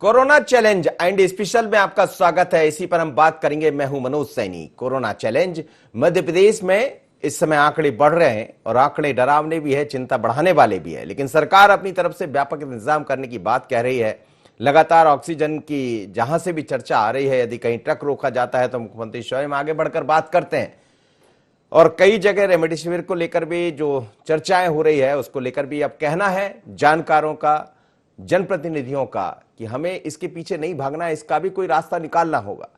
Corona challenge and special में आपका स्वागत है। इसी पर हम बात करेंगे। मैं हूं मनोज सैनी। कोरोना चैलेंज मध्य प्रदेश में इस समय आंकड़े बढ़ रहे हैं और आंकड़े डरावने भी है, चिंता बढ़ाने वाले भी है, लेकिन सरकार अपनी तरफ से व्यापक इंतजाम करने की बात कह रही है। लगातार ऑक्सीजन की जहां से भी चर्चा आ रही है, यदि कहीं ट्रक रोका जाता है तो मुख्यमंत्री स्वयं आगे बढ़कर बात करते हैं और कई जगह रेमडेसिविर को लेकर भी जो चर्चाएं हो रही है उसको लेकर भी अब कहना है जानकारों का, जनप्रतिनिधियों का कि हमें इसके पीछे नहीं भागना है, इसका भी कोई रास्ता निकालना होगा।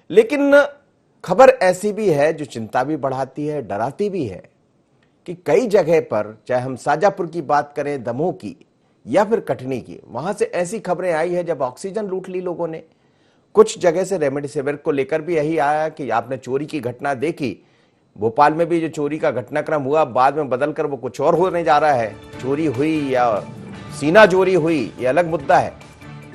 लेकिन खबर ऐसी भी है जो चिंता भी बढ़ाती है, डराती भी है कि कई जगह पर, चाहे हम शाजापुर की बात करें, दमोह की या फिर कटनी की, वहां से ऐसी खबरें आई है जब ऑक्सीजन लूट ली लोगों ने। कुछ जगह से रेमडेसिविर को लेकर भी यही आया कि आपने चोरी की घटना देखी। भोपाल में भी जो चोरी का घटनाक्रम हुआ, बाद में बदलकर वो कुछ और होने जा रहा है। चोरी हुई या सीना चोरी हुई ये अलग मुद्दा है,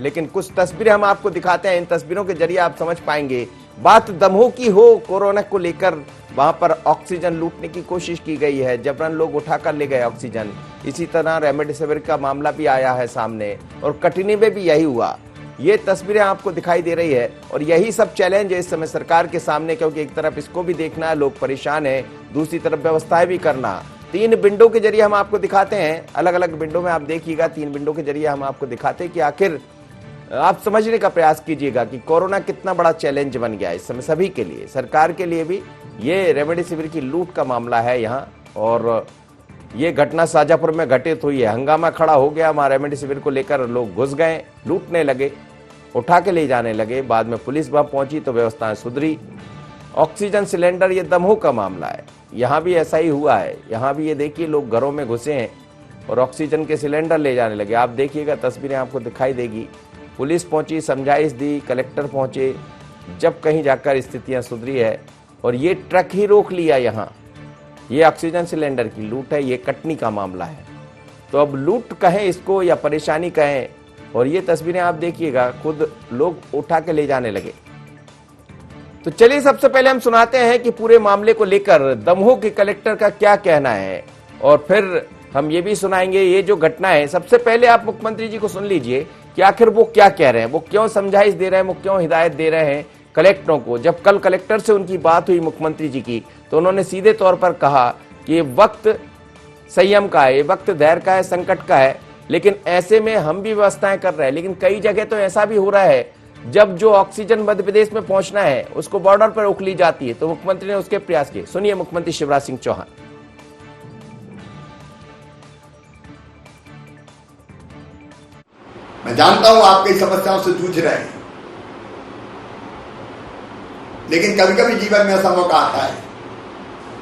लेकिन कुछ तस्वीरें हम आपको दिखाते हैं। इन तस्वीरों के जरिए आप समझ पाएंगे। बात दमोह की हो, कोरोना को लेकर वहां पर ऑक्सीजन लूटने की कोशिश की गई है, जबरन लोग उठाकर ले गए ऑक्सीजन। इसी तरह रेमडेसिविर का मामला भी आया है सामने और कटनी में भी यही हुआ। ये तस्वीरें आपको दिखाई दे रही है और यही सब चैलेंज है इस समय सरकार के सामने, क्योंकि एक तरफ इसको भी देखना है, लोग परेशान है, दूसरी तरफ व्यवस्थाएं भी करना। 3 विंडो के जरिए हम आपको दिखाते हैं, अलग अलग विंडो में आप देखिएगा। 3 विंडो के जरिए हम आपको दिखाते हैं कि आखिर आप समझने का प्रयास कीजिएगा कि कोरोना कितना बड़ा चैलेंज बन गया है इस समय सभी के लिए, सरकार के लिए भी। ये रेमडेसिविर की लूट का मामला है यहाँ, और ये घटना शाजापुर में घटित हुई है। हंगामा खड़ा हो गया वहां, रेमडेसिविर को लेकर लोग घुस गए, लूटने लगे, उठा के ले जाने लगे। बाद में पुलिस वहां पहुंची तो व्यवस्थाएं सुधरी। ऑक्सीजन सिलेंडर, ये दमोह का मामला है, यहाँ भी ऐसा ही हुआ है। यहाँ भी ये देखिए, लोग घरों में घुसे हैं और ऑक्सीजन के सिलेंडर ले जाने लगे। आप देखिएगा, तस्वीरें आपको दिखाई देगी। पुलिस पहुंची, समझाइश दी, कलेक्टर पहुंचे, जब कहीं जाकर स्थितियां सुधरी है। और ये ट्रक ही रोक लिया यहाँ। ये ऑक्सीजन सिलेंडर की लूट है, ये कटनी का मामला है। तो अब लूट कहें इसको या परेशानी कहें, और ये तस्वीरें आप देखिएगा, खुद लोग उठा के ले जाने लगे। तो चलिए सबसे पहले हम सुनाते हैं कि पूरे मामले को लेकर दमोह के कलेक्टर का क्या कहना है, और फिर हम ये भी सुनाएंगे ये जो घटना है। सबसे पहले आप मुख्यमंत्री जी को सुन लीजिए कि आखिर वो क्या कह रहे हैं, वो क्यों समझाइश दे रहे हैं, वो क्यों हिदायत दे रहे हैं कलेक्टरों को। जब कल कलेक्टर से उनकी बात हुई मुख्यमंत्री जी की, तो उन्होंने सीधे तौर पर कहा कि ये वक्त संयम का है, ये वक्त धैर्य का है, संकट का है, लेकिन ऐसे में हम भी व्यवस्थाएं कर रहे हैं। लेकिन कई जगह तो ऐसा भी हो रहा है, जब जो ऑक्सीजन मध्य प्रदेश में पहुंचना है उसको बॉर्डर पर रोक ली जाती है, तो मुख्यमंत्री ने उसके प्रयास किए। सुनिए मुख्यमंत्री शिवराज सिंह चौहान। मैं जानता हूं आप कई समस्याओं से जूझ रहे हैं, लेकिन कभी कभी जीवन में ऐसा मौका आता है।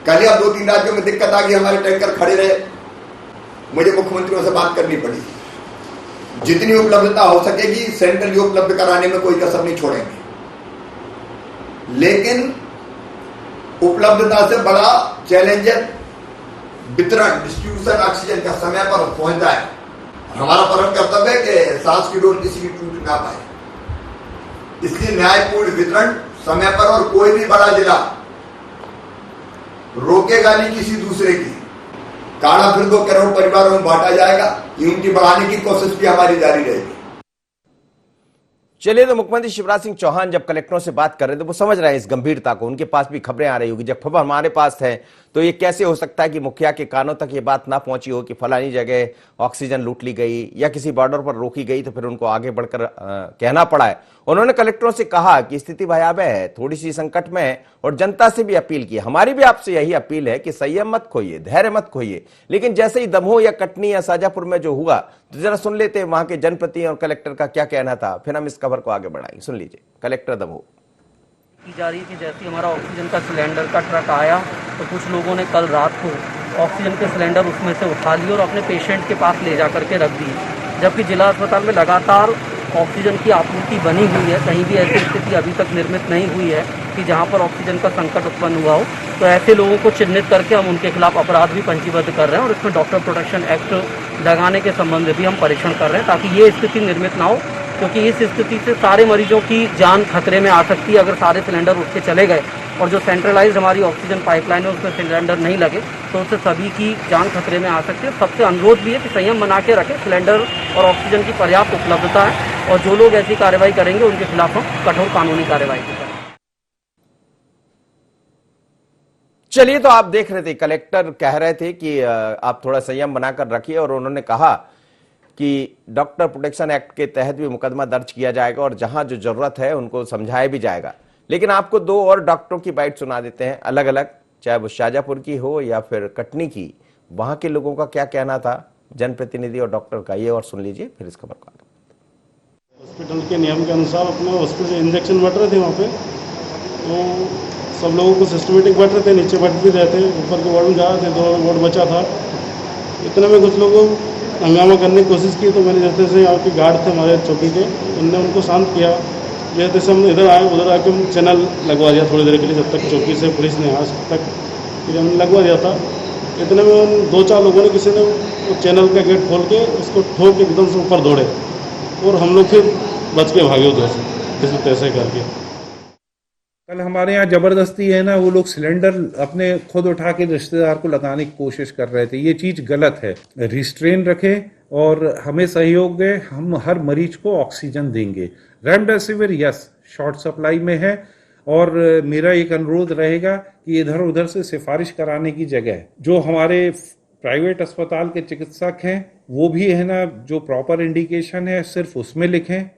कल अब 2-3 राज्यों में दिक्कत आ गई, हमारे टैंकर खड़े रहे, मुझे मुख्यमंत्रियों से बात करनी पड़ी। जितनी उपलब्धता हो सकेगी सेंट्रली उपलब्ध कराने में कोई कसर नहीं छोड़ेंगे, लेकिन उपलब्धता से बड़ा चैलेंज है वितरण, डिस्ट्रीब्यूशन ऑक्सीजन का समय पर पहुंचता है। हमारा परम कर्तव्य है कि सांस की डोर किसी की टूट ना पाए, इसलिए न्यायपूर्ण वितरण समय पर, और कोई भी बड़ा जिला रोकेगा नहीं किसी दूसरे की। काढ़ा फिर 2 करोड़ परिवारों में बांटा जाएगा, यूनिटी बढ़ाने की कोशिश भी हमारी जारी रहेगी। चलिए, तो मुख्यमंत्री शिवराज सिंह चौहान जब कलेक्टरों से बात कर रहे थे, वो समझ रहे हैं इस गंभीरता को। उनके पास भी खबरें आ रही होगी। जब खबर हमारे पास है तो ये कैसे हो सकता है कि मुखिया के कानों तक ये बात ना पहुंची हो कि फलानी जगह ऑक्सीजन लूट ली गई या किसी बॉर्डर पर रोकी गई, तो फिर उनको आगे बढ़कर कहना पड़ा है। उन्होंने कलेक्टरों से कहा कि स्थिति भयावह है, थोड़ी सी संकट में है, और जनता से भी अपील की। हमारी भी आपसे यही अपील है कि संयम मत खोइए, धैर्य मत खोइए। लेकिन जैसे ही दमोह या कटनी या शाजापुर में जो हुआ, तो जरा सुन लेते हैं वहां के जनप्रतिनिधि और कलेक्टर का क्या कहना था, फिर हम इस खबर को आगे बढ़ाएंगे। सुन लीजिए कलेक्टर दमोह। की जा रही थी, जैसे हमारा ऑक्सीजन का सिलेंडर का ट्रक आया तो कुछ लोगों ने कल रात को ऑक्सीजन के सिलेंडर उसमें से उठा लिए और अपने पेशेंट के पास ले जा करके रख दिए, जबकि जिला अस्पताल में लगातार ऑक्सीजन की आपूर्ति बनी हुई है। कहीं भी ऐसी स्थिति अभी तक निर्मित नहीं हुई है कि जहां पर ऑक्सीजन का संकट उत्पन्न हुआ हो। तो ऐसे लोगों को चिन्हित करके हम उनके खिलाफ अपराध भी पंजीबद्ध कर रहे हैं, और इसमें डॉक्टर प्रोटेक्शन एक्ट लगाने के संबंध में भी हम परीक्षण कर रहे हैं, ताकि ये स्थिति निर्मित ना हो। क्योंकि इस स्थिति से सारे मरीजों की जान खतरे में आ सकती है। अगर सारे सिलेंडर उठ के चले गए और जो सेंट्रलाइज्ड हमारी ऑक्सीजन पाइपलाइन है उसमें सिलेंडर नहीं लगे तो उससे सभी की जान खतरे में आ सकती है। सबसे अनुरोध भी है कि संयम बना के रखें, सिलेंडर और ऑक्सीजन की पर्याप्त उपलब्धता है और जो लोग ऐसी कार्रवाई करेंगे उनके खिलाफ हम कठोर कानूनी कार्रवाई करेंगे। चलिए, तो आप देख रहे थे कलेक्टर कह रहे थे कि आप थोड़ा संयम बनाकर रखिए और उन्होंने कहा कि डॉक्टर प्रोटेक्शन एक्ट के तहत भी मुकदमा दर्ज किया जाएगा और जहां जो जरूरत है उनको समझाया भी जाएगा। लेकिन आपको दो और डॉक्टरों की बाइट सुना देते हैं अलग अलग, चाहे वो शाजापुर की हो या फिर कटनी की। वहां के लोगों का क्या कहना था, जनप्रतिनिधि और डॉक्टर का, ये और सुन लीजिए फिर इस खबर को। हॉस्पिटल के नियम के अनुसार अपने हॉस्पिटल इंजेक्शन बट रहे थे वहाँ पे, तो सब लोगों को सिस्टमेटिक बट रहे थे, नीचे बट भी रहे थे, ऊपर के वार्ड में जा रहे थे, 2 वार्ड बचा था। इतने में कुछ लोगों हंगामा करने की कोशिश की, तो मैंने जैसे से यहाँ के गार्ड थे हमारे चौकी के, उनने उनको शांत किया। जैसे से हम इधर आए, उधर आके हम चैनल लगवा दिया थोड़ी देर के लिए, जब तक चौकी से पुलिस ने आज तक फिर हमने लगवा दिया था। इतने में उन 2-4 लोगों ने, किसी ने वो चैनल का गेट खोल के उसको ठोक के एकदम से ऊपर दौड़े और हम लोग फिर बच के भागे उधर से तैसे करके। कल हमारे यहाँ जबरदस्ती है ना, वो लोग सिलेंडर अपने खुद उठा के रिश्तेदार को लगाने की कोशिश कर रहे थे। ये चीज गलत है। रिस्ट्रेन रखें और हमें सहयोग दें, हम हर मरीज को ऑक्सीजन देंगे। रेमडेसिविर यस शॉर्ट सप्लाई में है और मेरा एक अनुरोध रहेगा कि इधर उधर से सिफारिश कराने की जगह जो हमारे प्राइवेट अस्पताल के चिकित्सक हैं वो भी है ना, जो प्रॉपर इंडिकेशन है सिर्फ उसमें लिखें।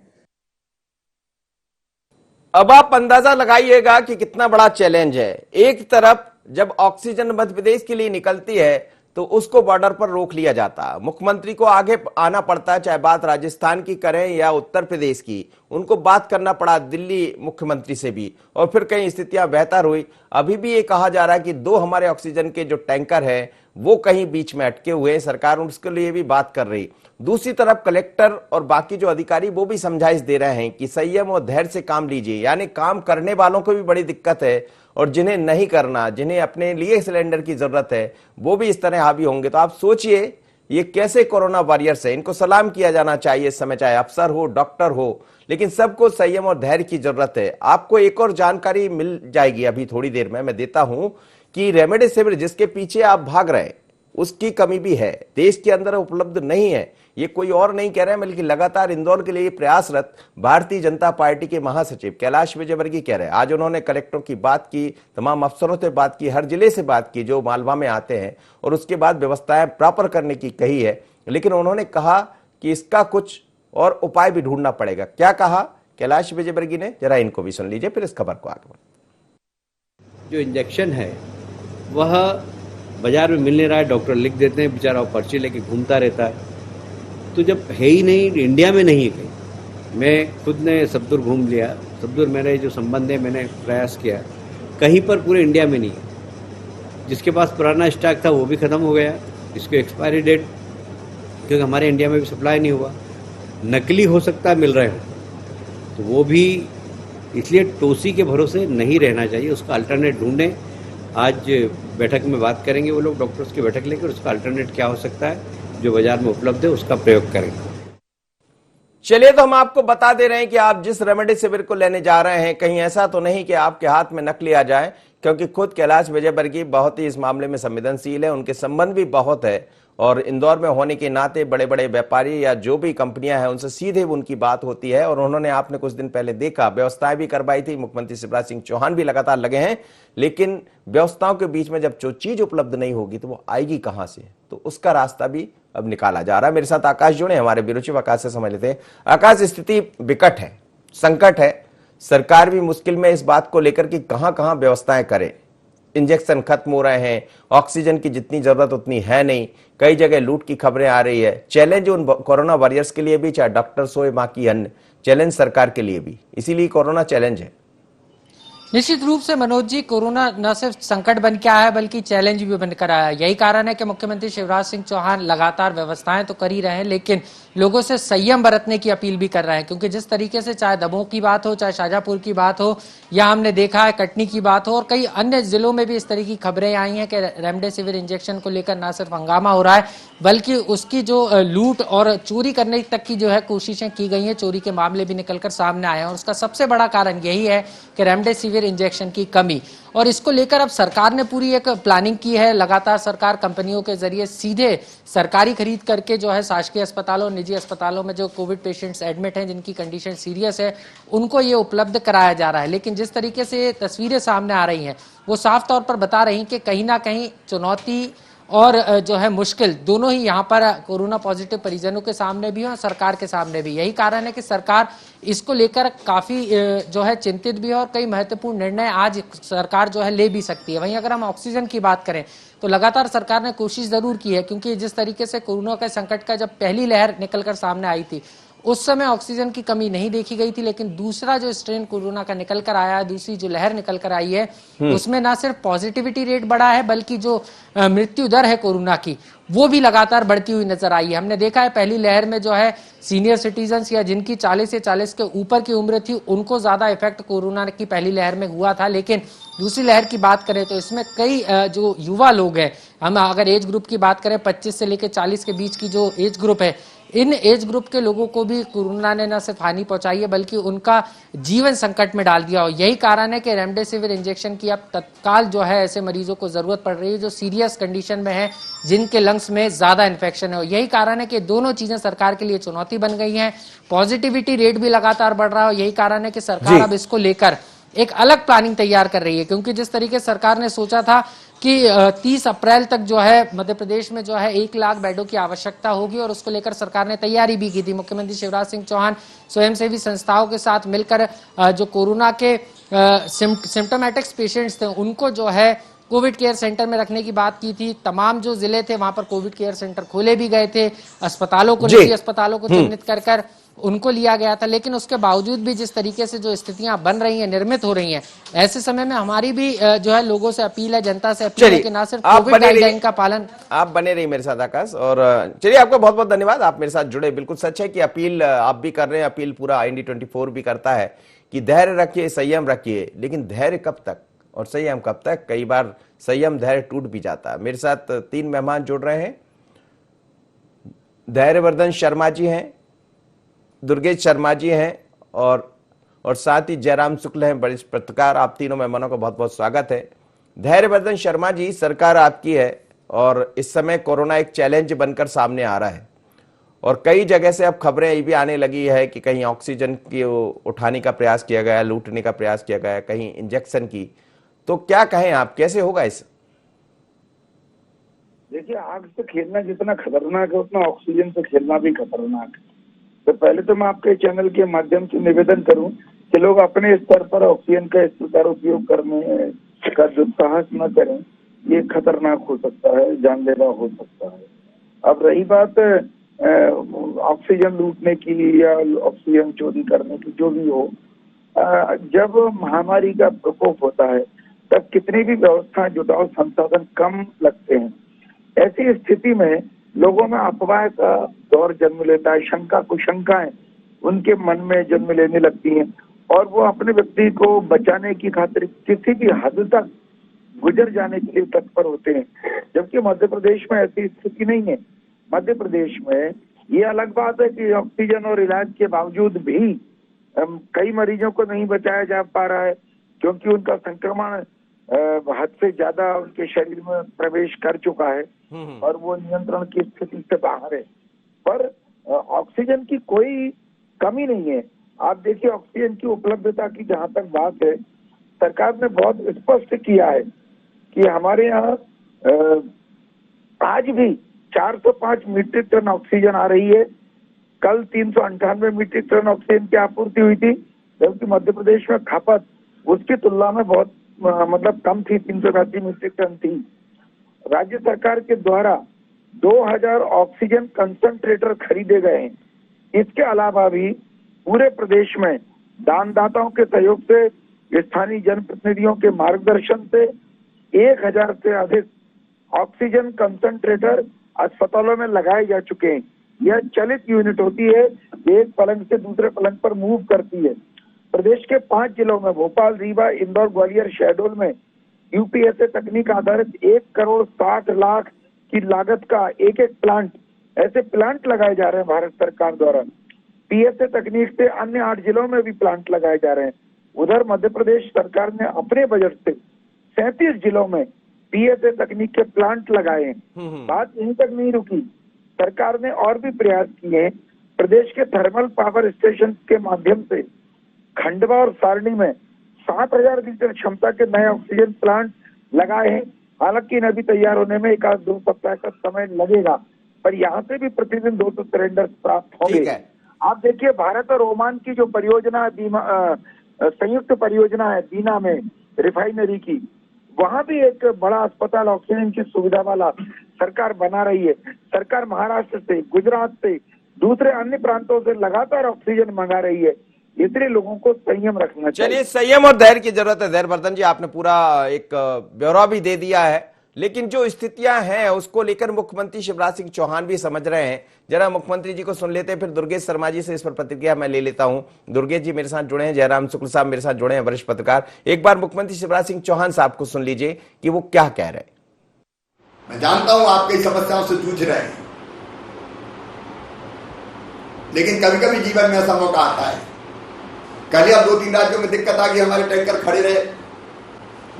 अब आप अंदाजा लगाइएगा कि कितना बड़ा चैलेंज है। एक तरफ जब ऑक्सीजन मध्य प्रदेश के लिए निकलती है तो उसको बॉर्डर पर रोक लिया जाता, मुख्यमंत्री को आगे आना पड़ता है, चाहे बात राजस्थान की करें या उत्तर प्रदेश की, उनको बात करना पड़ा दिल्ली मुख्यमंत्री से भी, और फिर कई स्थितियां बेहतर हुई। अभी भी ये कहा जा रहा है कि 2 हमारे ऑक्सीजन के जो टैंकर है वो कहीं बीच में अटके हुए हैं, सरकार उसके लिए भी बात कर रही। दूसरी तरफ कलेक्टर और बाकी जो अधिकारी वो भी समझाइश दे रहे हैं कि संयम और धैर्य से काम लीजिए, यानी काम करने वालों को भी बड़ी दिक्कत है और जिन्हें नहीं करना, जिन्हें अपने लिए सिलेंडर की जरूरत है, वो भी इस तरह हावी होंगे। तो आप सोचिए ये कैसे कोरोना वॉरियर्स है, इनको सलाम किया जाना चाहिए इस समय, चाहे अफसर हो डॉक्टर हो, लेकिन सबको संयम और धैर्य की जरूरत है। आपको एक और जानकारी मिल जाएगी अभी थोड़ी देर में, मैं देता हूं कि रेमडेसिविर जिसके पीछे आप भाग रहे हैं उसकी कमी भी है, देश के अंदर उपलब्ध नहीं है। ये कोई और नहीं कह रहे हैं, बल्कि लगातार इंदौर के लिए प्रयासरत भारतीय जनता पार्टी के महासचिव कैलाश विजयवर्गीय कह रहे हैं। आज उन्होंने कलेक्टरों की बात की, तमाम अफसरों से बात की, हर जिले से बात की जो मालवा में आते हैं, और उसके बाद व्यवस्थाएं प्रॉपर करने की कही है। लेकिन उन्होंने कहा कि इसका कुछ और उपाय भी ढूंढना पड़ेगा। क्या कहा कैलाश विजयवर्गीय ने, जरा इनको भी सुन लीजिए फिर इस खबर को आगे। जो इंजेक्शन है वह बाजार में मिल नहीं रहा है, डॉक्टर लिख देते हैं, बेचारा वो पर्ची लेके घूमता रहता है। तो जब है ही नहीं, इंडिया में नहीं है कहीं। मैं खुद ने सबदुर घूम लिया, सबदुर मेरे जो संबंध है मैंने प्रयास किया, कहीं पर पूरे इंडिया में नहीं है। जिसके पास पुराना स्टॉक था वो भी ख़त्म हो गया, इसको एक्सपायरी डेट, क्योंकि हमारे इंडिया में भी सप्लाई नहीं हुआ। नकली हो सकता है मिल रहे हो, तो वो भी इसलिए टोसी के भरोसे नहीं रहना चाहिए, उसका अल्टरनेट ढूंढें। आज बैठक में बात करेंगे वो लोग, डॉक्टर्स की बैठक लेकर, उसका अल्टरनेट क्या हो सकता है जो बाजार में उपलब्ध है उसका प्रयोग करें। चलिए, तो हम आपको बता दे रहे हैं कि आप जिस रेमडेसिविर को लेने जा रहे हैं कहीं ऐसा तो नहीं कि आपके हाथ में नकली आ जाए, क्योंकि खुद कैलाश विजयवर्गीय बहुत ही इस मामले में संवेदनशील है, उनके संबंध भी बहुत है और इंदौर में होने के नाते बड़े बड़े व्यापारी या जो भी कंपनियां हैं उनसे सीधे उनकी बात होती है। और उन्होंने, आपने कुछ दिन पहले देखा, व्यवस्थाएं भी करवाई थी। मुख्यमंत्री शिवराज सिंह चौहान भी लगातार लगे हैं, लेकिन व्यवस्थाओं के बीच में जब जो चीज उपलब्ध नहीं होगी तो वो आएगी कहां से, तो उसका रास्ता भी अब निकाला जा रहा है। मेरे साथ आकाश जुड़े, हमारे ब्यूरो चीफ आकाश से समझ लेते हैं। आकाश, स्थिति विकट है, संकट है, सरकार भी मुश्किल में इस बात को लेकर कि कहां कहां व्यवस्थाएं करे। इंजेक्शन खत्म हो रहे हैं, ऑक्सीजन की जितनी जरूरत उतनी है नहीं, कई जगह लूट की खबरें आ रही है। चैलेंज उन कोरोना वॉरियर्स के लिए भी, चाहे डॉक्टर्स हो या बाकी अन्य, चैलेंज सरकार के लिए भी, इसीलिए कोरोना चैलेंज है। निश्चित रूप से मनोज जी, कोरोना न सिर्फ संकट बन के आया है बल्कि चैलेंज भी बनकर आया। यही कारण है कि मुख्यमंत्री शिवराज सिंह चौहान लगातार व्यवस्थाएं तो कर ही रहे हैं, लेकिन लोगों से संयम बरतने की अपील भी कर रहे हैं, क्योंकि जिस तरीके से चाहे दमोह की बात हो, चाहे शाजापुर की बात हो, या हमने देखा है कटनी की बात हो, और कई अन्य जिलों में भी इस तरह की खबरें आई हैं कि रेमडेसिविर इंजेक्शन को लेकर ना सिर्फ हंगामा हो रहा है, बल्कि उसकी जो लूट और चोरी करने तक की जो है कोशिशें की गई हैं, चोरी के मामले भी निकलकर सामने आए हैं। और उसका सबसे बड़ा कारण यही है कि रेमडेसिविर इंजेक्शन की कमी, और इसको लेकर अब सरकार ने पूरी एक प्लानिंग की है। लगातार सरकार कंपनियों के जरिए सीधे सरकारी खरीद करके जो है शासकीय अस्पतालों, निजी अस्पतालों में जो कोविड पेशेंट्स एडमिट हैं, जिनकी कंडीशन सीरियस है, उनको ये उपलब्ध कराया जा रहा है। लेकिन जिस तरीके से तस्वीरें सामने आ रही हैं, वो साफ तौर पर बता रही हैं कि कहीं ना कहीं चुनौती और जो है मुश्किल दोनों ही यहाँ पर कोरोना पॉजिटिव परिजनों के सामने भी है और सरकार के सामने भी। यही कारण है कि सरकार इसको लेकर काफी जो है चिंतित भी है, और कई महत्वपूर्ण निर्णय आज सरकार जो है ले भी सकती है। वहीं अगर हम ऑक्सीजन की बात करें तो लगातार सरकार ने कोशिश जरूर की है, क्योंकि जिस तरीके से कोरोना के संकट का जब पहली लहर निकलकर सामने आई थी, उस समय ऑक्सीजन की कमी नहीं देखी गई थी। लेकिन दूसरा जो स्ट्रेन कोरोना का निकल कर आया है, दूसरी जो लहर निकल कर आई है, उसमें ना सिर्फ पॉजिटिविटी रेट बढ़ा है, बल्कि जो मृत्यु दर है कोरोना की, वो भी लगातार बढ़ती हुई नजर आई है। हमने देखा है पहली लहर में जो है सीनियर सिटीजन्स या जिनकी 40 से 40 के ऊपर की उम्र थी, उनको ज्यादा इफेक्ट कोरोना की पहली लहर में हुआ था। लेकिन दूसरी लहर की बात करें तो इसमें कई जो युवा लोग हैं, हम अगर एज ग्रुप की बात करें 25 से लेकर 40 के बीच की जो एज ग्रुप है, इन एज ग्रुप के लोगों को भी कोरोना ने न सिर्फ हानि पहुंचाई है, बल्कि उनका जीवन संकट में डाल दिया हो। यही कारण है कि रेमडेसिविर इंजेक्शन की अब तत्काल जो है ऐसे मरीजों को जरूरत पड़ रही है जो सीरियस कंडीशन में है, जिनके लंग्स में ज्यादा इन्फेक्शन है। यही कारण है कि दोनों चीजें सरकार के लिए चुनौती बन गई हैं। पॉजिटिविटी रेट भी लगातार बढ़ रहा है। यही कारण है कि सरकार अब इसको लेकर एक अलग प्लानिंग तैयार कर रही है, क्योंकि जिस तरीके सरकार ने सोचा था कि 30 अप्रैल तक जो है मध्य प्रदेश में जो है 1 लाख बेडों की आवश्यकता होगी, और उसको लेकर सरकार ने तैयारी भी की थी। मुख्यमंत्री शिवराज सिंह चौहान स्वयंसेवी संस्थाओं के साथ मिलकर जो कोरोना के सिम्टोमेटिक्स पेशेंट्स थे, उनको जो है कोविड केयर सेंटर में रखने की बात की थी। तमाम जो जिले थे वहां पर कोविड केयर सेंटर खोले भी गए थे। अस्पतालों को, निजी अस्पतालों को चिन्हित कर उनको लिया गया था। लेकिन उसके बावजूद भी जिस तरीके से जो स्थितियां बन रही हैं, निर्मित हो रही हैं, ऐसे समय में हमारी भी जो है लोगों से अपील है, जनता से अपील है कि ना सिर्फ कोविड गाइडलाइन का पालन। आप बने रहिए मेरे साथ आकाश, और चलिए आपका बहुत बहुत धन्यवाद, आप मेरे साथ जुड़े। बिल्कुल सच है कि अपील आप भी कर रहे हैं, अपील पूरा IND24 भी करता है कि धैर्य रखिए, संयम रखिए। लेकिन धैर्य कब तक और संयम कब तक? कई बार संयम धैर्य टूट भी जाता है। मेरे साथ 3 मेहमान जुड़ रहे हैं। धैर्यवर्धन शर्मा जी हैं, दुर्गेश शर्मा जी हैं, और साथ ही जयराम शुक्ल हैं, बड़े पत्रकार। आप तीनों मेहमानों का बहुत बहुत स्वागत है। धैर्यवर्धन शर्मा जी, सरकार आपकी है और इस समय कोरोना एक चैलेंज बनकर सामने आ रहा है, और कई जगह से अब खबरें ये भी आने लगी है कि कहीं ऑक्सीजन की उठाने का प्रयास किया गया, लूटने का प्रयास किया गया, कहीं इंजेक्शन की। तो क्या कहें आप, कैसे होगा इस? देखिए, आग से खेलना जितना खतरनाक है, उतना ऑक्सीजन से खेलना भी खतरनाक है। तो पहले तो मैं आपके चैनल के माध्यम से निवेदन करूं कि लोग अपने स्तर पर ऑक्सीजन का इस प्रकार उपयोग करने का दुस्साहस न करें। ये खतरनाक हो सकता है, जानलेवा हो सकता है। अब रही बात ऑक्सीजन लूटने की या ऑक्सीजन चोरी करने की, जो भी हो, जब महामारी का प्रकोप होता है तब कितनी भी व्यवस्था जुटाओ, संसाधन कम लगते हैं। ऐसी स्थिति में लोगों में अफवाह का दौर जन्म लेता है, शंका कुशंकाएं उनके मन में जन्म लेने लगती हैं, और वो अपने व्यक्ति को बचाने की खातिर किसी भी हद तक गुजर जाने के लिए तत्पर होते हैं। जबकि मध्य प्रदेश में ऐसी स्थिति नहीं है। मध्य प्रदेश में ये अलग बात है कि ऑक्सीजन और इलाज के बावजूद भी कई मरीजों को नहीं बचाया जा पा रहा है, क्योंकि उनका संक्रमण हद से ज्यादा उनके शरीर में प्रवेश कर चुका है और वो नियंत्रण की स्थिति से बाहर है। पर ऑक्सीजन की कोई कमी नहीं है। आप देखिए, ऑक्सीजन की उपलब्धता की जहां तक बात है, सरकार ने बहुत स्पष्ट किया है कि हमारे यहाँ आज भी 405 मीट्रिक टन ऑक्सीजन आ रही है। कल 398 मीट्रिक टन ऑक्सीजन की आपूर्ति हुई थी, जबकि मध्य प्रदेश में खपत उसकी तुलना में बहुत कम थी, 380 मीट्रिक टन थी। राज्य सरकार के द्वारा 2000 ऑक्सीजन कंसंट्रेटर खरीदे गए हैं। इसके अलावा भी पूरे प्रदेश में दानदाताओं के सहयोग से, स्थानीय जनप्रतिनिधियों के मार्गदर्शन से 1000 से अधिक ऑक्सीजन कंसंट्रेटर अस्पतालों में लगाए जा चुके हैं। यह चलित यूनिट होती है, एक पलंग से दूसरे पलंग पर मूव करती है। प्रदेश के 5 जिलों में भोपाल, रीवा, इंदौर, ग्वालियर, शहडोल में यूपीएसए तकनीक आधारित 1,60,00,000 की लागत का एक प्लांट, ऐसे प्लांट लगाए जा रहे हैं भारत सरकार द्वारा। पीएसए तकनीक से अन्य 8 जिलों में भी प्लांट लगाए जा रहे हैं। उधर मध्य प्रदेश सरकार ने अपने बजट से 37 जिलों में पीएसए तकनीक के प्लांट लगाए हैं। बात यहीं तक नहीं रुकी, सरकार ने और भी प्रयास किए हैं। प्रदेश के थर्मल पावर स्टेशन के माध्यम से खंडवा और सारणी में 7,000 लीटर क्षमता के नए ऑक्सीजन प्लांट लगाए हैं। हालांकि इन अभी तैयार होने में 1-2 सप्ताह का समय लगेगा, पर यहाँ से भी प्रतिदिन 200 सिलेंडर प्राप्त होंगे। आप देखिए, भारत और ओमान की जो परियोजना संयुक्त परियोजना है बीना में रिफाइनरी की, वहां भी एक बड़ा अस्पताल ऑक्सीजन की सुविधा वाला सरकार बना रही है। सरकार महाराष्ट्र से, गुजरात से, दूसरे अन्य प्रांतों से लगातार ऑक्सीजन मंगा रही है। इसलिए लोगों को संयम रखना चाहिए। चलिए, संयम और धैर्य की जरूरत है। धैर्यवर्धन जी, आपने पूरा एक ब्यौरा भी दे दिया है, लेकिन जो स्थितियां हैं उसको लेकर मुख्यमंत्री शिवराज सिंह चौहान भी समझ रहे हैं। जरा मुख्यमंत्री जी को सुन लेते हैं, फिर दुर्गेश शर्मा जी से इस पर प्रतिक्रिया मैं ले लेता हूं। दुर्गेश जी मेरे साथ जुड़े हैं, जयराम शुक्ल साहब मेरे साथ जुड़े हैं, वरिष्ठ पत्रकार। एक बार मुख्यमंत्री शिवराज सिंह चौहान साहब को सुन लीजिए कि वो क्या कह रहे हैं। मैं जानता हूं आप कई समस्याओं से जूझ रहे हैं, लेकिन कभी कभी जीवन में ऐसा मौका आता है। कल ही अब 2-3 राज्यों में दिक्कत आ गई, हमारे टैंकर खड़े रहे,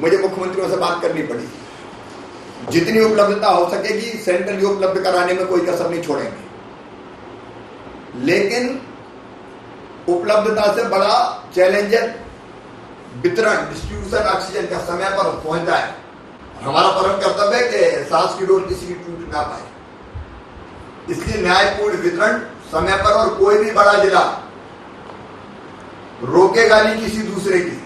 मुझे मुख्यमंत्रियों से बात करनी पड़ी। जितनी उपलब्धता हो सकेगी सेंट्रली उपलब्ध कराने में कोई कसर नहीं छोड़ेंगे, लेकिन उपलब्धता से बड़ा चैलेंज है वितरण, डिस्ट्रीब्यूशन ऑक्सीजन का समय पर पहुंच जाए। हमारा परम कर्तव्य है कि सांस की डोर किसी की टूट ना पाए, इसलिए न्यायपूर्ण वितरण समय पर, और कोई भी बड़ा जिला रोकेगा नहीं किसी दूसरे की।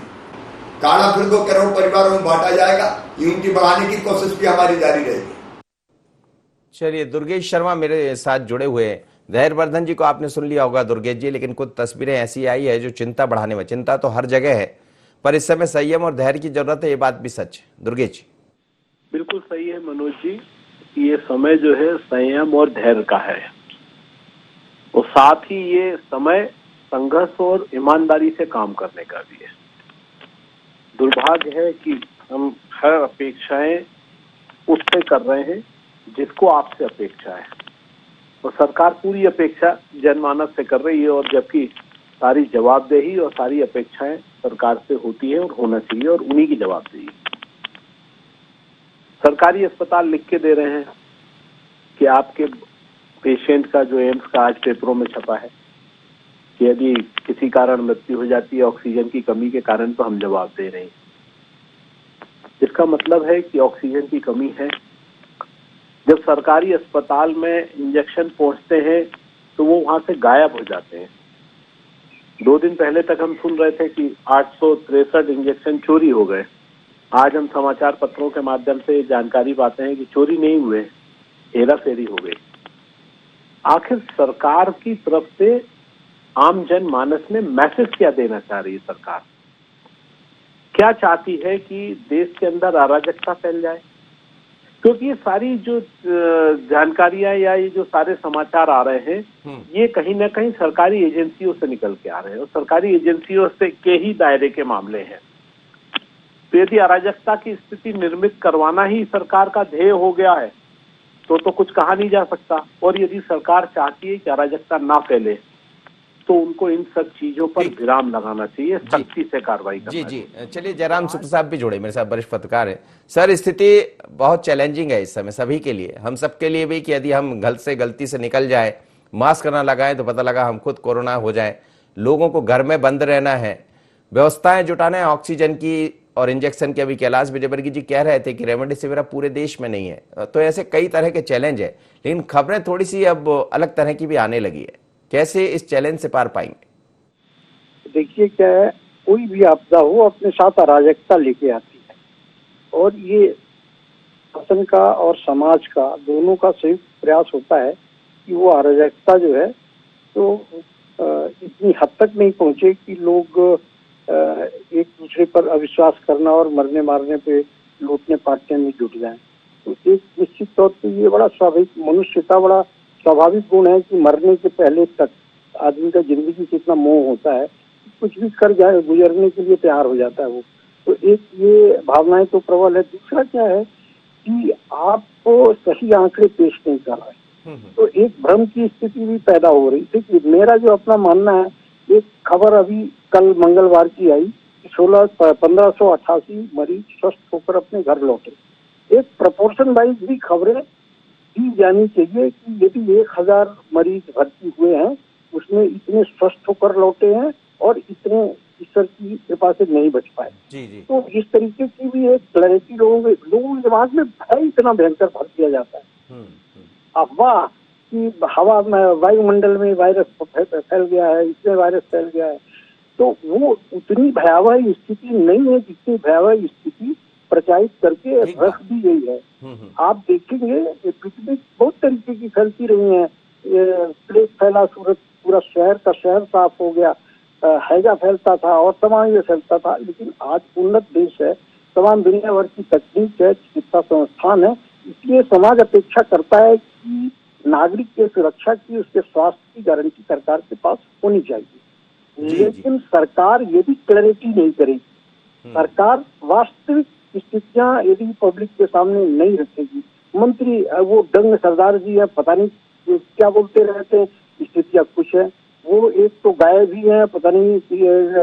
काढ़ा फिर 2 करोड़ परिवारों में बांटा जाएगा, यूनिटी बढ़ाने की कोशिश भी हमारी जारी रहेगी। चलिए, दुर्गेश शर्मा मेरे साथ जुड़े हुए हैं। धैर्यवर्धन जी को आपने सुन लिया होगा दुर्गेश जी, लेकिन कुछ तस्वीरें ऐसी आई है जो चिंता बढ़ाने में, चिंता तो हर जगह है, पर इस समय संयम और धैर्य की जरूरत है, ये बात भी सच है। दुर्गेश जी। बिल्कुल सही है मनोज जी, ये समय जो है संयम और धैर्य का है, और साथ ही ये समय संघर्ष और ईमानदारी से काम करने का भी है। दुर्भाग्य है कि हम हर अपेक्षाएं उससे कर रहे हैं जिसको आपसे अपेक्षा है, और सरकार पूरी अपेक्षा जनमानस से कर रही है, और जबकि सारी जवाबदेही और सारी अपेक्षाएं सरकार से होती है और होना चाहिए, और उन्हीं की जवाबदेही। सरकारी अस्पताल लिख के दे रहे हैं कि आपके पेशेंट का जो एम्स का आज पेपरों में छपा है कि यदि किसी कारण मृत्यु हो जाती है ऑक्सीजन की कमी के कारण, तो हम जवाब दे रहे हैं। इसका मतलब है कि ऑक्सीजन की कमी है। जब सरकारी अस्पताल में इंजेक्शन पहुंचते हैं तो वो वहां से गायब हो जाते हैं। 2 दिन पहले तक हम सुन रहे थे कि 863 इंजेक्शन चोरी हो गए। आज हम समाचार पत्रों के माध्यम से जानकारी पाते हैं कि चोरी नहीं हुए, हेराफेरी हो गई। आखिर सरकार की तरफ से आम जन मानस में मैसेज क्या देना चाह रही है सरकार? क्या चाहती है कि देश के अंदर अराजकता फैल जाए? क्योंकि ये सारी जो जानकारियां या ये जो सारे समाचार आ रहे हैं, ये कहीं ना कहीं सरकारी एजेंसियों से निकल के आ रहे हैं, और सरकारी एजेंसियों से के ही दायरे के मामले हैं। तो यदि अराजकता की स्थिति निर्मित करवाना ही सरकार का ध्येय हो गया है तो कुछ कहा नहीं जा सकता। और यदि सरकार चाहती है कि अराजकता ना फैले तो उनको इन सब चीजों पर विराम लगाना चाहिए, सख्ती से कार्रवाई करना चाहिए। जी, चलिए, जयराम शुक्ल साहब भी जुड़े मेरे साथ, वरिष्ठ पत्रकार है। सर, स्थिति बहुत चैलेंजिंग है इस समय सभी के लिए, हम सबके लिए भी, कि यदि हम गलती से निकल जाए, मास्क ना लगाएं तो पता लगा हम खुद कोरोना हो जाए। लोगों को घर में बंद रहना है, व्यवस्थाएं जुटाना है ऑक्सीजन की और इंजेक्शन की। अभी कैलाश विजयवर्गीय जी कह रहे थे कि रेमडेसिविर पूरे देश में नहीं है, तो ऐसे कई तरह के चैलेंज है, लेकिन खबरें थोड़ी सी अब अलग तरह की भी आने लगी है। कैसे इस चैलेंज से पार पाएंगे? देखिए, क्या है, कोई भी आपदा हो अपने साथ अराजकता लेके आती है, और ये शासन का और समाज का दोनों का संयुक्त प्रयास होता है कि वो अराजकता जो है तो इतनी हद तक नहीं पहुंचे कि लोग एक दूसरे पर अविश्वास करना और मरने मारने पे लूटने पाटने में जुट जाएं। तो एक निश्चित तौर पे ये बड़ा स्वाभाविक, मनुष्य का बड़ा स्वाभाविक गुण है कि मरने के पहले तक आदमी का जिंदगी से इतना मोह होता है, कुछ भी कर जाए गुजरने के लिए तैयार हो जाता है वो। तो एक ये भावनाएं तो प्रबल है। दूसरा क्या है कि आपको सही आंकड़े पेश नहीं कर रहे, तो एक भ्रम की स्थिति भी पैदा हो रही। देखिए, मेरा जो अपना मानना है, एक खबर अभी कल मंगलवार की आई, 1588 मरीज स्वस्थ होकर अपने घर लौटे। एक प्रोपोर्शन वाइज भी खबरें दी जानी चाहिए कि यदि 1000 मरीज भर्ती हुए हैं, उसमें इतने स्वस्थ होकर लौटे हैं और इतने ईश्वर की कृपा से नहीं बच पाए। जी जी। तो इस तरीके की भी एक क्लैरिटी लोगों के दिमाग में भय इतना भयंकर भर दिया जाता है। अफवाह कि हवा में, वायुमंडल में वायरस फैल गया है, इसमें वायरस फैल गया है, तो वो उतनी भयावह स्थिति नहीं है जितनी भयावह स्थिति प्रचारित करके रख दी गई है। आप देखेंगे पृथ्वी बहुत तरीके की फैलती रही है। प्लेग फैला, सूरत पूरा शहर का शहर साफ हो गया, हैजा फैलता था और तमाम ये फैलता था। लेकिन आज उन्नत देश है, तमाम दुनिया भर की तकनीक है, चिकित्सा संस्थान है, इसलिए समाज अपेक्षा करता है कि नागरिक के सुरक्षा की, उसके स्वास्थ्य की गारंटी सरकार के पास होनी चाहिए। लेकिन सरकार यदि क्लैरिटी नहीं करेगी, सरकार वास्तविक स्थितियां यदि पब्लिक के सामने नहीं रखेगी, मंत्री वो दंग सरदार जी है, पता नहीं क्या बोलते रहते हैं, स्थितियां कुछ है, वो एक तो गायब भी है, पता नहीं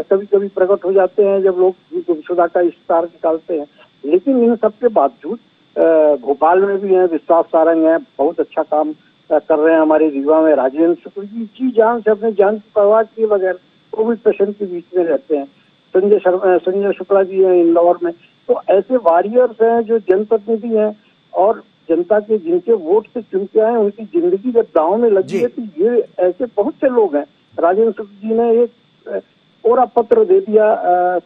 कभी कभी प्रकट हो जाते हैं जब लोग गुमशुदा का इश्तार निकालते हैं। लेकिन इन सबके बावजूद भोपाल में भी है, विश्वास सारंग है, बहुत अच्छा काम कर रहे हैं हमारे रीवा में। राजेंद्र शुक्ल जी जान से अपने जान की परवाह किए बगैर कोविड पेशेंट के बीच में रहते हैं। संजय शुक्ला जी हैं इंदौर में। तो ऐसे वॉरियर्स हैं जो जनप्रतिनिधि हैं और जनता के जिनके वोट से चुन के आए, उनकी जिंदगी जब दांव में लगी है, तो ये ऐसे बहुत से लोग हैं। राजेंद्र शुक्ल जी ने एक कोरा पत्र दे दिया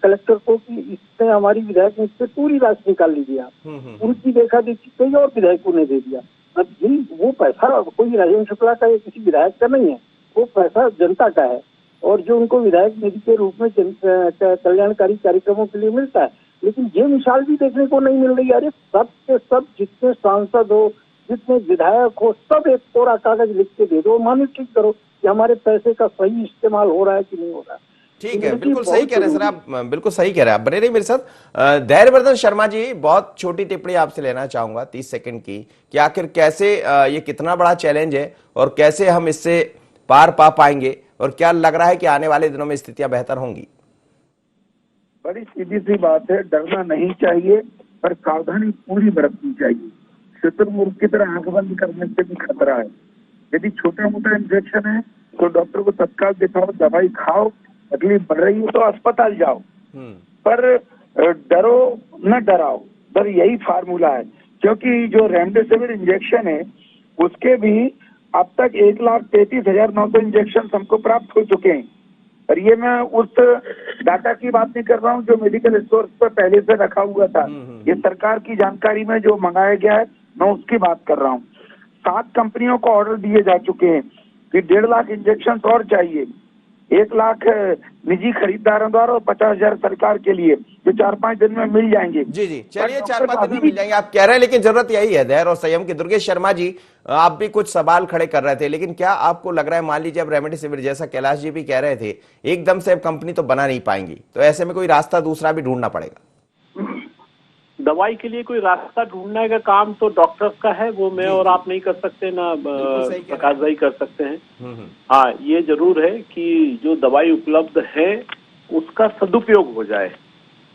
कलेक्टर को कि इसने हमारी विधायक से पूरी राशि निकाल लीजिए आप। उनकी देखा देखी कई और विधायकों ने दे दिया। अब ये वो पैसा कोई राजेंद्र शुक्ला का या किसी विधायक का नहीं है, वो पैसा जनता का है और जो उनको विधायक निधि के रूप में कल्याणकारी कार्यक्रमों के लिए मिलता है। लेकिन ये मिसाल भी देखने को नहीं मिल रही। अरे सब के सब जितने सांसद हो, जितने विधायक हो, सब एक कोरा कागज लिख के दे दो, मॉनिटरिंग करो कि हमारे पैसे का सही इस्तेमाल हो रहा है कि नहीं हो रहा है। ठीक है, बिल्कुल सही कह रहे हैं सर आप, बिल्कुल सही कह रहे हैं आप। बने रहिए मेरे साथ। धैर्यवर्धन शर्मा जी, बहुत छोटी टिप्पणी आपसे लेना चाहूंगा 30 सेकंड की, कि आखिर कैसे ये कितना बड़ा चैलेंज है और कैसे हम इससे पार पा पाएंगे और क्या लग रहा है कि आने वाले दिनों में स्थितियां बेहतर होंगी? बड़ी सीधी सी बात है, डरना नहीं चाहिए पर सावधानी पूरी बरतनी चाहिए। शुतुरमुर्ग की तरह आंख बंद करने से भी खतरा है। यदि छोटा मोटा इन्फेक्शन है तो डॉक्टर को तत्काल दिखाओ, दवाई खाओ, तकलीफ बढ़ रही है तो अस्पताल जाओ, पर डरो न डराओ। पर यही फार्मूला है, क्योंकि जो रेमडेसिविर इंजेक्शन है उसके भी अब तक 1,33,900 इंजेक्शन हमको प्राप्त हो चुके हैं। और ये मैं उस डाटा की बात नहीं कर रहा हूँ जो मेडिकल स्टोर पर पहले से रखा हुआ था। ये सरकार की जानकारी में जो मंगाया गया है, मैं उसकी बात कर रहा हूँ। 7 कंपनियों को ऑर्डर दिए जा चुके हैं कि 1.5 लाख इंजेक्शन और चाहिए। 1 लाख निजी खरीदारों द्वारा और 50,000 सरकार के लिए, जो 4-5 दिन में मिल जाएंगे। जी जी, चलिए 4-5 दिन में मिल जाएंगे आप कह रहे हैं, लेकिन जरूरत यही है धैर्य और संयम की। दुर्गेश शर्मा जी, आप भी कुछ सवाल खड़े कर रहे थे, लेकिन क्या आपको लग रहा है, मान लीजिए अब रेमडेसिविर जैसा कैलाश जी भी कह रहे थे, एकदम से अब कंपनी तो बना नहीं पाएंगी, तो ऐसे में कोई रास्ता दूसरा भी ढूंढना पड़ेगा? दवाई के लिए कोई रास्ता ढूंढने का काम तो डॉक्टर्स का है, वो मैं और आप नहीं कर सकते, ना प्रकाश भाई कर सकते हैं। हाँ, ये जरूर है कि जो दवाई उपलब्ध है उसका सदुपयोग हो जाए।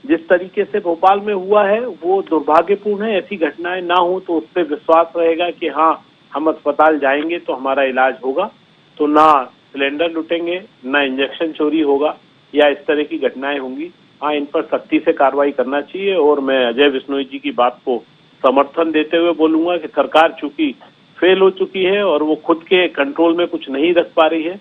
जिस तरीके से भोपाल में हुआ है वो दुर्भाग्यपूर्ण है। ऐसी घटनाएं ना हो तो उस पर विश्वास रहेगा कि हाँ, हम अस्पताल जाएंगे तो हमारा इलाज होगा, तो ना सिलेंडर लुटेंगे, ना इंजेक्शन चोरी होगा या इस तरह की घटनाएं होंगी। हाँ, इन पर सख्ती से कार्रवाई करना चाहिए। और मैं अजय बिश्नोई जी की बात को समर्थन देते हुए बोलूंगा कि सरकार चूंकि फेल हो चुकी है और वो खुद के कंट्रोल में कुछ नहीं रख पा रही है,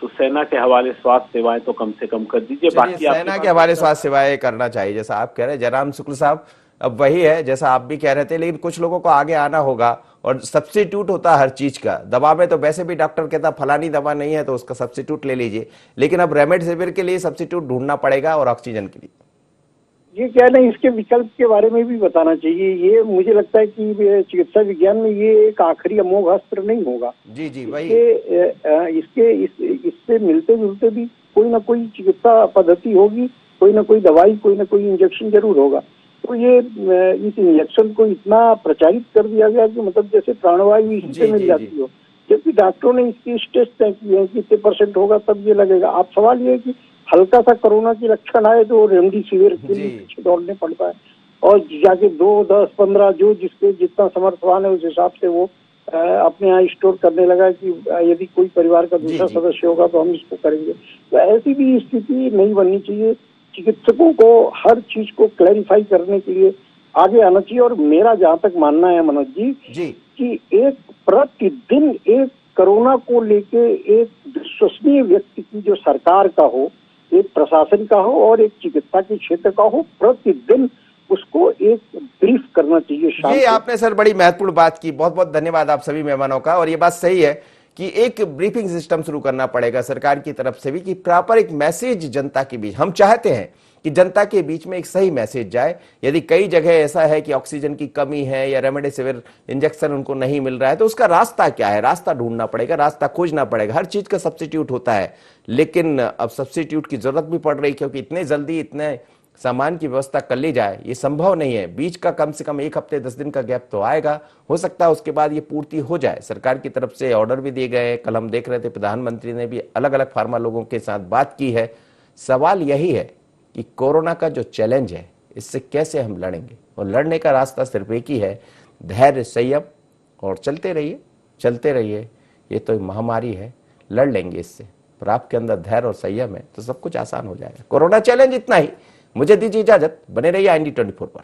तो सेना के हवाले स्वास्थ्य सेवाएं तो कम से कम कर दीजिए। बाकी सेना के हवाले स्वास्थ्य सेवाएं करना चाहिए, जैसा आप कह रहे हैं। जयराम शुक्ल साहब, अब वही है जैसा आप भी कह रहे थे, लेकिन कुछ लोगों को आगे आना होगा और सब्स्टिट्यूट होता है हर चीज का। दवा में तो वैसे भी डॉक्टर कहता फलानी दवा नहीं है तो उसका सब्स्टिट्यूट ले लीजिए, लेकिन अब रेमडेसिविर के लिए सब्स्टिट्यूट ढूंढना पड़ेगा और ऑक्सीजन के लिए। ये क्या है ना, इसके विकल्प के बारे में भी बताना चाहिए। ये मुझे लगता है कि चिकित्सा विज्ञान में ये एक आखिरी अमोघ अस्त्र नहीं होगा। जी जी वही इससे मिलते जुलते भी कोई ना कोई चिकित्सा पद्धति होगी, कोई ना कोई दवाई, कोई ना कोई इंजेक्शन जरूर होगा। तो ये इस इंजेक्शन को इतना प्रचारित कर दिया गया कि मतलब जैसे प्राणवायु इसी से मिल जाती हो, जबकि डॉक्टरों ने इसकी टेस्ट तय किए हैं कि इतने % होगा तब ये लगेगा। आप सवाल ये है कि हल्का सा कोरोना की लक्षण आए तो रेमडेसिविर के लिए पीछे दौड़ने पड़ता है, और जाके 2, 10, 15 जो जिसके जितना समर्थवान है उस हिसाब से वो अपने यहाँ स्टोर करने लगा कि यदि कोई परिवार का दूसरा सदस्य होगा तो हम इसको करेंगे। तो ऐसी भी स्थिति नहीं बननी चाहिए। चिकित्सकों को हर चीज को क्लैरिफाई करने के लिए आगे आना चाहिए। और मेरा जहाँ तक मानना है मनोज जी कि एक प्रतिदिन एक कोरोना को लेके एक विश्वसनीय व्यक्ति की, जो सरकार का हो, एक प्रशासन का हो और एक चिकित्सा के क्षेत्र का हो, प्रतिदिन उसको एक ब्रीफ करना चाहिए। ये आपने सर बड़ी महत्वपूर्ण बात की, बहुत बहुत धन्यवाद आप सभी मेहमानों का। और ये बात सही है कि एक ब्रीफिंग सिस्टम शुरू करना पड़ेगा सरकार की तरफ से भी, कि प्रॉपर एक मैसेज जनता के बीच, हम चाहते हैं कि जनता के बीच में एक सही मैसेज जाए। यदि कई जगह ऐसा है कि ऑक्सीजन की कमी है या रेमडेसिविर इंजेक्शन उनको नहीं मिल रहा है, तो उसका रास्ता क्या है, रास्ता ढूंढना पड़ेगा, रास्ता खोजना पड़ेगा। हर चीज का सब्स्टिट्यूट होता है, लेकिन अब सब्स्टिट्यूट की जरूरत भी पड़ रही, क्योंकि इतने जल्दी इतने सामान की व्यवस्था कर ली जाए ये संभव नहीं है। बीच का कम से कम 1 हफ्ते 10 दिन का गैप तो आएगा, हो सकता है उसके बाद ये पूर्ति हो जाए। सरकार की तरफ से ऑर्डर भी दिए गए हैं, कल हम देख रहे थे प्रधानमंत्री ने भी अलग अलग फार्मा लोगों के साथ बात की है। सवाल यही है कि कोरोना का जो चैलेंज है इससे कैसे हम लड़ेंगे, और लड़ने का रास्ता सिर्फ एक ही है, धैर्य, संयम, और चलते रहिए। ये तो महामारी है, लड़ लेंगे इससे, पर आपके अंदर धैर्य और संयम है तो सब कुछ आसान हो जाएगा। कोरोना चैलेंज इतना ही। मुझे दीजिए इजाजत, बने रहिए IND 24 पर।